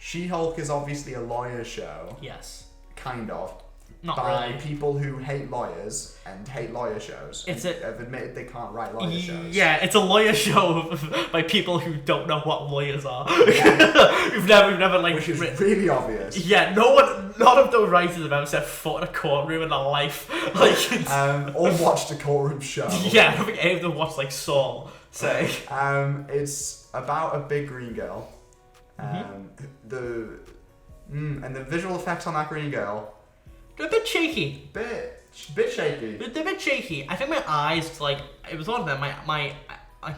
She-Hulk is obviously a lawyer show. Yes. Kind of. Not by really. people who hate lawyers and hate lawyer shows. Have admitted they can't write lawyer shows. Yeah, it's a lawyer show by people who don't know what lawyers are. Yeah. We've never like. Which is really obvious. Yeah, none of those writers have ever set foot in a courtroom in their life. Like, or watched a courtroom show. Yeah, I don't think any of them watched like Saul. Say. It's about a big green girl. And the visual effects on that green girl. They're a bit shaky. Bit shaky. They're a bit shaky. I think my eyes, like, it was one of them. My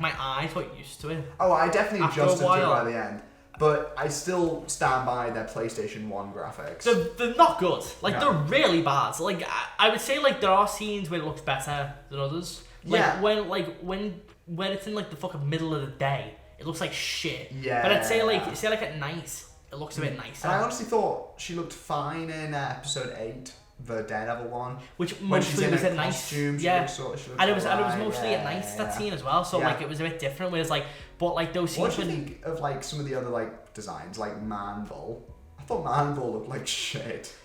eyes got used to it. Oh, I definitely After adjusted a to it while. by the end. But I still stand by their PlayStation 1 graphics. They're not good. Like, No. they're really bad. Like, I would say, like, there are scenes where it looks better than others. Like, Yeah. when it's in, like, the fucking middle of the day, it looks like shit. Yeah. But I'd say, like, at night, it looks a bit nicer. And I honestly thought she looked fine in episode 8, the Daredevil one. Which when she's mostly in was a at night. costume, Yeah. she looks And it was alright, mostly at night, that scene as well. So, Yeah. like, it was a bit different. Whereas, like, but, like, those scenes What do you think of, like, some of the other, like, designs, like Manbull? I thought Manbull looked like shit.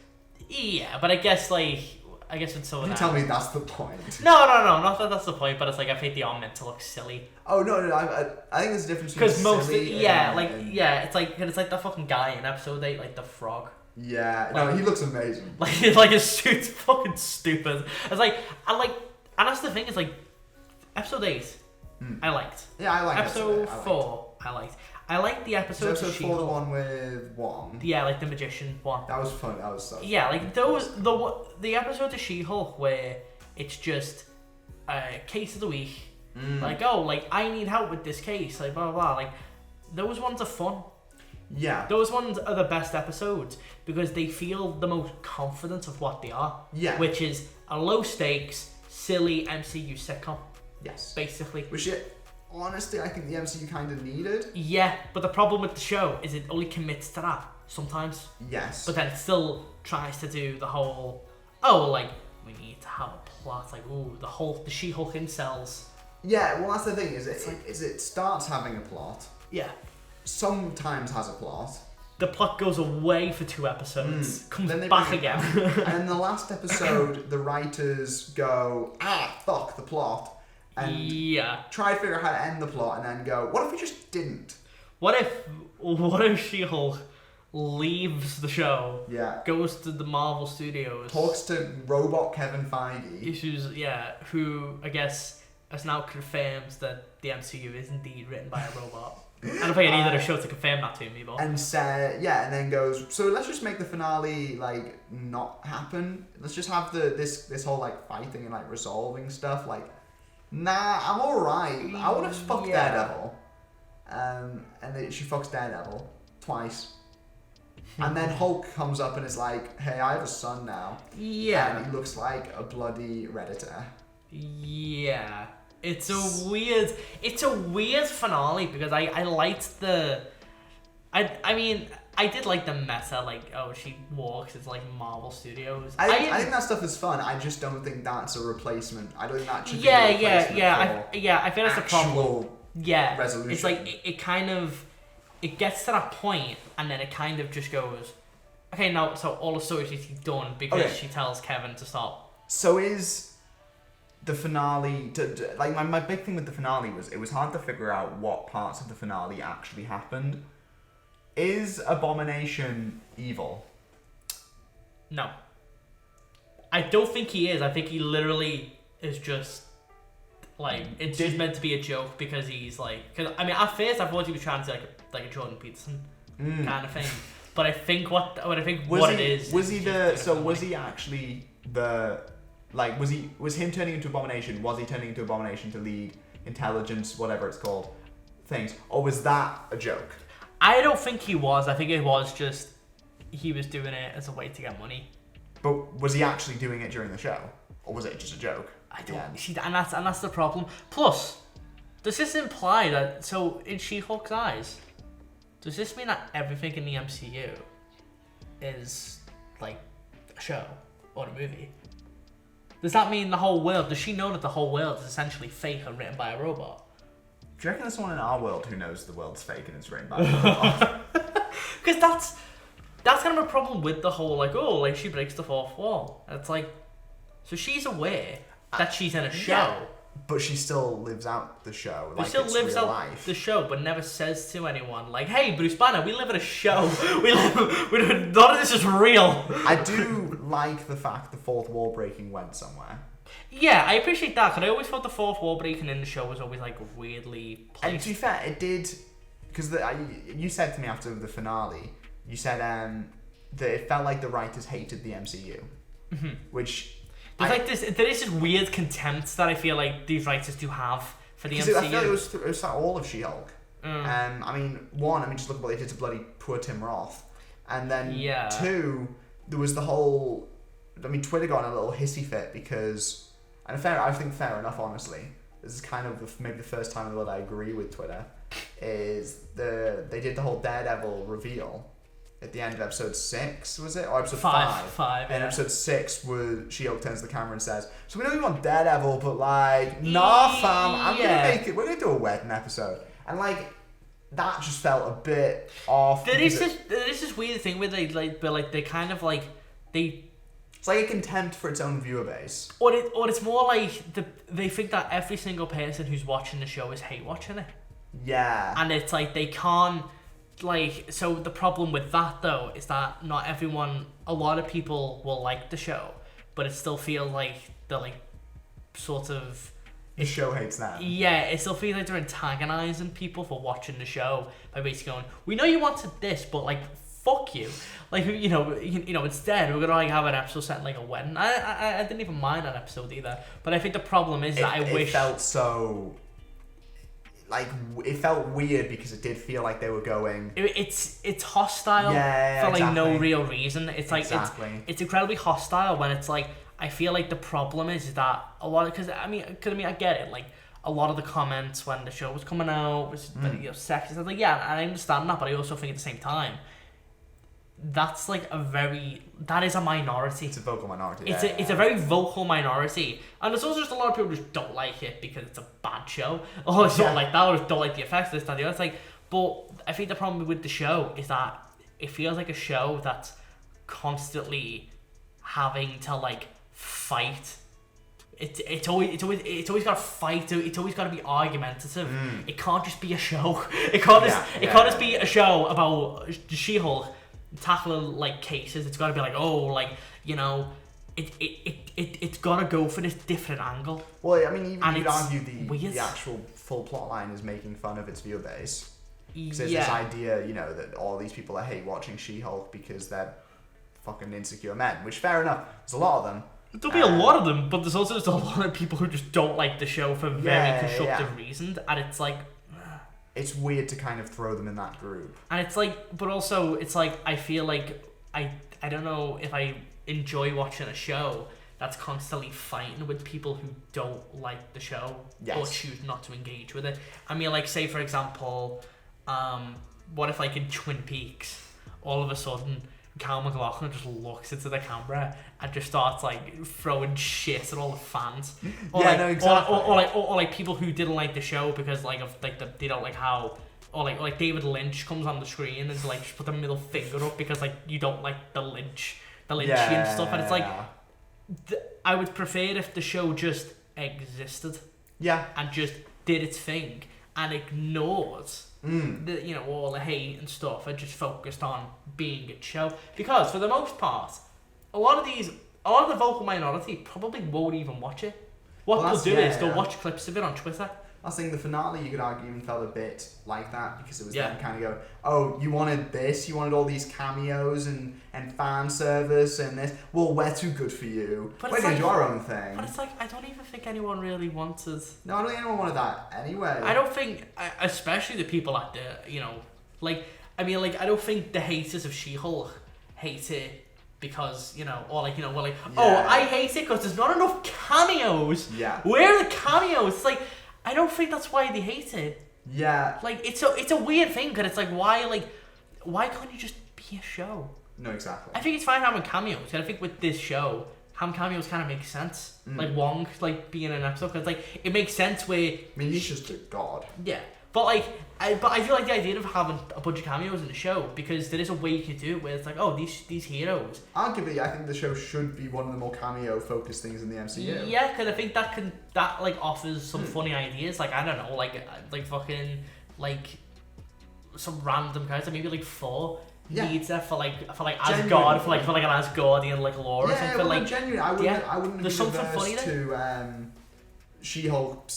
Yeah, but I guess with some of You that. tell me that's the point. No, not that that's the point, but it's like I think they are meant to look silly. Oh, no, I think there's a difference between Because most, silly it's like the fucking guy in episode 8, like the frog. Yeah, Like- no, he looks amazing. Like his suit's fucking stupid. It's like, and that's the thing, is like, episode 8, I liked. Yeah, I like Episode that. 4, I liked. I liked the episode Episode of 4, the She-Hulk. one with Wong. Yeah, like the magician one. That was fun. That was so fun. Yeah, like the episode of She-Hulk where it's just a case of the week. Like, oh, like, I need help with this case, like, blah, blah, blah. Like, those ones are fun. Yeah. Those ones are the best episodes because they feel the most confident of what they are. Yeah. Which is a low stakes, silly MCU sitcom, Yes. basically. Which, honestly, I think the MCU kind of needed. Yeah, but the problem with the show is it only commits to that sometimes. Yes. But then it still tries to do the whole, oh, like, we need to have a plot, like, ooh, the She-Hulk incels. Yeah, well, that's the thing, is it starts having a plot, Yeah. sometimes has a plot, The plot goes away for 2 episodes, comes then they back bring it again. and in the last episode, the writers go, fuck the plot, and Yeah. try to figure out how to end the plot, and then go, what if we just didn't? What if She-Hulk leaves the show, Yeah. goes to the Marvel Studios, Talks to robot Kevin Feige. who I guess has now confirmed that the MCU is indeed written by a robot. I don't think I needed a show to confirm that to me, but And and then goes, so let's just make the finale like not happen. Let's just have this whole like fighting and like resolving stuff. Like, nah, I'm alright. I want to fuck Yeah. Daredevil. And then she fucks Daredevil twice. And then Hulk comes up and is like, hey, I have a son now. yeah, And he looks like a bloody Redditor. yeah. It's a weird finale because I liked I mean, I did like the meta, like, oh, she walks, it's like Marvel Studios. I think that stuff is fun. I just don't think that's a replacement. I don't think that should be a Yeah. replacement for I feel that's the problem. actual Yeah, resolution. it's like it kind of gets to that point, and then it kind of just goes, okay, now so all the stories is done because Okay. she tells Kevin to stop. So is the finale like my big thing with the finale was it was hard to figure out what parts of the finale actually happened. Is Abomination evil? No, I don't think he is. I think he literally is just like it's just meant to be a joke because he's like. Cause I mean, at first I thought he was trying to like a Jordan Peterson kind of thing, but I think what it is. Was he the? So was he actually the? Like, was him turning into Abomination? Was he turning into Abomination to lead intelligence, whatever it's called, things, or was that a joke? I don't think he was. I think it was just he was doing it as a way to get money. But was he actually doing it during the show, or was it just a joke? I don't see, and that's the problem. Plus, does this imply that so in She-Hulk's eyes, does this mean that everything in the MCU is like a show or a movie? Does that mean the whole world? Does she know that the whole world is essentially fake and written by a robot? Do you reckon there's someone in our world who knows the world's fake and it's written by a robot? Because that's kind of a problem with the whole, like, oh, like, she breaks the fourth wall. And it's like, so she's aware that she's in a show. Yeah, but she still lives out the show. Like, she still it's lives real out life. the show, but never says to anyone, like, hey, Bruce Banner, we live in a show. None of this is real. I do like the fact the fourth wall breaking went somewhere. Yeah, I appreciate that, because I always thought the fourth wall breaking in the show was always, like, weirdly placed. And to be fair, it did, because you said to me after the finale, you said that it felt like the writers hated the MCU, which... There is this weird contempt that I feel like these writers do have for the MCU. I feel like it was all of She-Hulk. I mean, just look at what they did to bloody poor Tim Roth. And then, two, there was the whole... I mean, Twitter got in a little hissy fit because... And I think fair enough, honestly. This is kind of maybe the first time in the world I agree with Twitter. Is they did the whole Daredevil reveal at the end of episode 6, was it? Or episode 5? 5, and episode 6, where She-Hulk turns to the camera and says, so we know you want Daredevil, but like, nah fam, we're gonna do a wedding episode. And like, that just felt a bit off. There is this weird thing where they kind of like, it's like a contempt for its own viewer base. Or it's more like they think that every single person who's watching the show is hate watching it. Yeah. And it's like they can't, like, so the problem with that though is that not everyone, a lot of people will like the show, but it still feels like they're like sort of... The show hates them. Yeah, it still feels like they're antagonizing people for watching the show by basically going, we know you wanted this, but like, fuck you. Like, you know, instead we're gonna like have an episode set in like a wedding. I didn't even mind that episode either, but I think the problem is that I wish... It felt so... Like, it felt weird because it did feel like they were going... It's hostile for like exactly. no real reason. It's like, exactly. it's incredibly hostile when it's like, I feel like the problem is that a lot of... Because I mean, I get it. Like, a lot of the comments when the show was coming out was sexist. I was like, yeah, I understand that, but I also think at the same time, that's like that is a minority. It's a vocal minority. It's a very vocal minority, and there's also just a lot of people who just don't like it because it's a bad show, or just don't like that, or just don't like the effects, this, that, the other. It's like, but I think the problem with the show is that it feels like a show that's constantly having to like fight. It's always got to fight. It's always got to be argumentative. It can't just be a show. It can't just be a show about She-Hulk tackling like cases. It's got to be like, oh, like, you know, it's got to go for this different angle. Well, I mean, even you'd argue weird. the actual full plot line is making fun of its viewer base. Because there's this idea, you know, that all these people hate watching She-Hulk because they're fucking insecure men, which fair enough. There's a lot of them. There'll be a lot of them, but there's also just a lot of people who just don't like the show for very constructive reasons, and it's like... It's weird to kind of throw them in that group. And it's like, but also, it's like, I feel like, I don't know if I enjoy watching a show that's constantly fighting with people who don't like the show or choose not to engage with it. I mean, like, say, for example, what if, like, in Twin Peaks, all of a sudden, Cal McLaughlin just looks into the camera and just starts like throwing shit at all the fans, or like people who didn't like the show because like of like they don't like how, or like David Lynch comes on the screen and like just put the middle finger up because like you don't like the Lynchian stuff, and it's like I would prefer if the show just existed, and just did its thing and ignored the, you know, all the hate and stuff, and just focused on being a show. Because for the most part, a lot of the vocal minority probably won't even watch it. What they'll do is they'll watch clips of it on Twitter. I was thinking the finale, you could argue, even felt a bit like that, because it was them kind of going, oh, you wanted this, you wanted all these cameos and fan service and this. Well, we're too good for you. We're going to do our own thing. But it's like, I don't even think anyone really wanted... No, I don't think anyone wanted that anyway. I don't think, especially the people at the, you know, like, I mean, like, I don't think the haters of She-Hulk hate it because, you know, or like, you know, we're like, oh, I hate it because there's not enough cameos. Yeah. Where are the cameos? It's like, I don't think that's why they hate it. Yeah. Like, it's a weird thing, because it's like, why can't you just be a show? No, exactly. I think it's fine having cameos, and I think with this show, having cameos kind of makes sense. Like Wong, like, being in an episode, because, like, it makes sense where... I mean, he's just a god. Yeah. But like, I feel like the idea of having a bunch of cameos in the show, because there is a way you can do it where it's like, oh, these heroes. Arguably, I think the show should be one of the more cameo-focused things in the MCU. Yeah, because I think that like offers some funny ideas. Like, I don't know, like fucking like some random character, maybe like Thor. Needs there for like Asgard, for like an Asgardian like lore or something. Like genuinely, I wouldn't there's be something averse funny there. to She-Hulk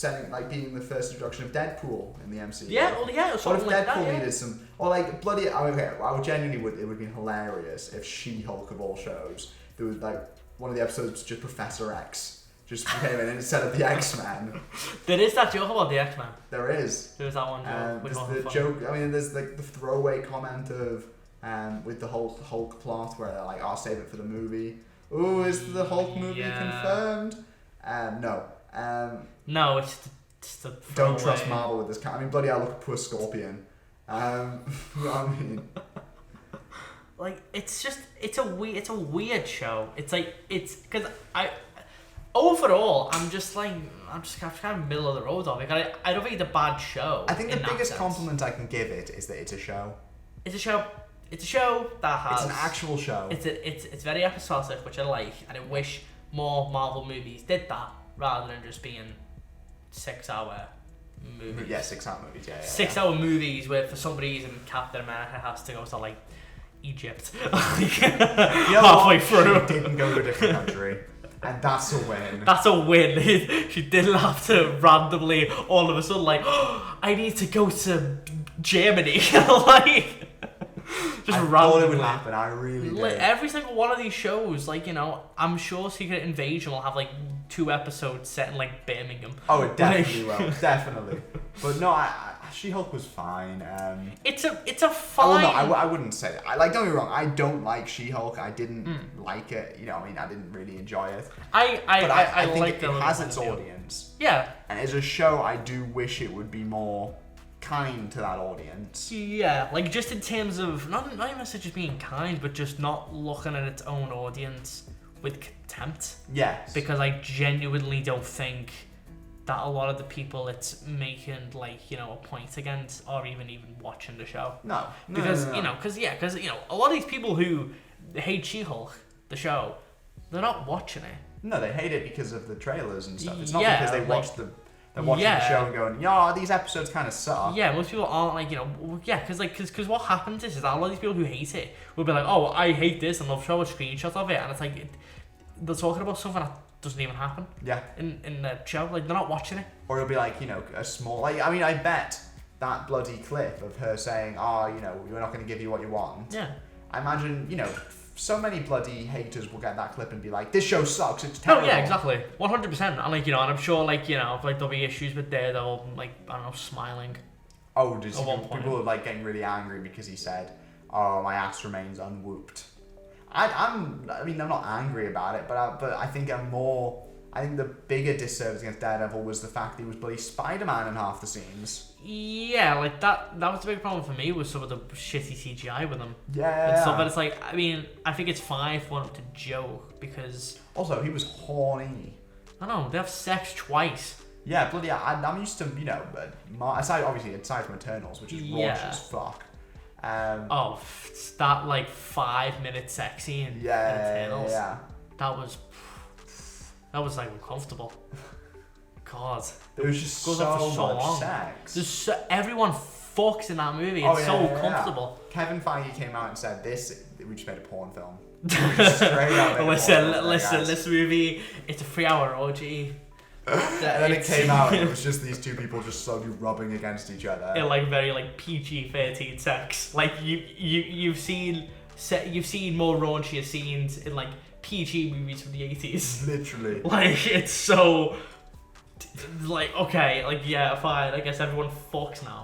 being the first introduction of Deadpool in the MCU. Yeah, well, yeah, or something what if like Deadpool that, needed some, or like bloody, okay, I would genuinely it would have been hilarious if She-Hulk of all shows, there was like one of the episodes was just Professor X. Just came in instead of the X-Men. There is that joke about the X-Men. There is. There's that one joke. There's the joke. I mean, there's like the throwaway comment of with the whole Hulk plot where they're like, "I'll save it for the movie." Oh, is the Hulk movie confirmed? No. No, it's the don't trust Marvel with this. I mean, bloody hell, look at poor Scorpion. I mean. Like, it's a weird show. It's like, because overall, I'm kind of middle of the road on it. I don't think it's a bad show. I think the biggest compliment I can give it is that it's a show. It's a show. It's a show that has. It's an actual show. It's very episodic, which I like, and I wish more Marvel movies did that rather than just being 6-hour movies. Yeah, 6-hour movies. Yeah. 6-hour movies where for some reason Captain America has to go to like Egypt halfway through. She didn't go to a different country. And that's a win. That's a win. She didn't have to randomly, all of a sudden, like, oh, I need to go to Germany. Like, just randomly. I thought it would happen. I really did. Like, every single one of these shows, like, you know, I'm sure Secret Invasion will have like 2 episodes set in like Birmingham. Oh, it definitely will. Definitely. But no, She-Hulk was fine. It's a fine. Oh, no, I wouldn't say that. Don't get me wrong. I don't like She-Hulk. I didn't like it. You know, I mean, I didn't really enjoy it. I think like it has its audience. Yeah. And as a show, I do wish it would be more kind to that audience. Yeah, like just in terms of not even necessarily just being kind, but just not looking at its own audience with contempt. Yes. Because I genuinely don't think that a lot of the people it's making, like, you know, a point against are even watching the show. No. Because you know, because you know, a lot of these people who hate She-Hulk, the show, they're not watching it. No, they hate it because of the trailers and stuff. It's not because they watched they're watching the show and going, yeah, these episodes kind of suck. Yeah, most people aren't like, you know, yeah, because what happens is that a lot of these people who hate it will be like, oh, I hate this, and they'll show a screenshot of it, and it's like, they're talking about something that doesn't even happen. Yeah. In the show, like, they're not watching it. Or it'll be like, you know, a small, like, I mean, I bet that bloody clip of her saying, oh, you know, we're not going to give you what you want. Yeah. I imagine, you know, so many bloody haters will get that clip and be like, this show sucks, it's terrible. Oh yeah, exactly, 100%. And like, you know, and I'm sure, like, you know, like there'll be issues with Daredevil, like, I don't know, smiling. Oh, people are like getting really angry because he said, oh, my ass remains unwhooped. I mean, I'm not angry about it, but I think the bigger disservice against Daredevil was the fact that he was bloody Spider-Man in half the scenes. Yeah, like that was the big problem for me, was some of the shitty CGI with him. Yeah. And stuff, but it's like, I mean, I think it's fine for him to joke, because... Also, he was horny. I don't know, they have sex twice. Yeah, bloody, I'm used to, you know, aside from Eternals, which is raunch as fuck. That like 5-minute sex scene in Eternals. Yeah. That was like uncomfortable. God. There was just so much sex. Everyone fucks in that movie. It's so comfortable. Kevin Feige came out and said, we just made a porn film. Listen, this movie, it's a 3-hour orgy. And then it came out and it was just these two people just slowly rubbing against each other. In like very like PG-13 sex. Like you've seen more raunchier scenes in like PG movies from the 80s. Literally. Like, it's so... Like, okay, like, yeah, fine, I guess everyone fucks now.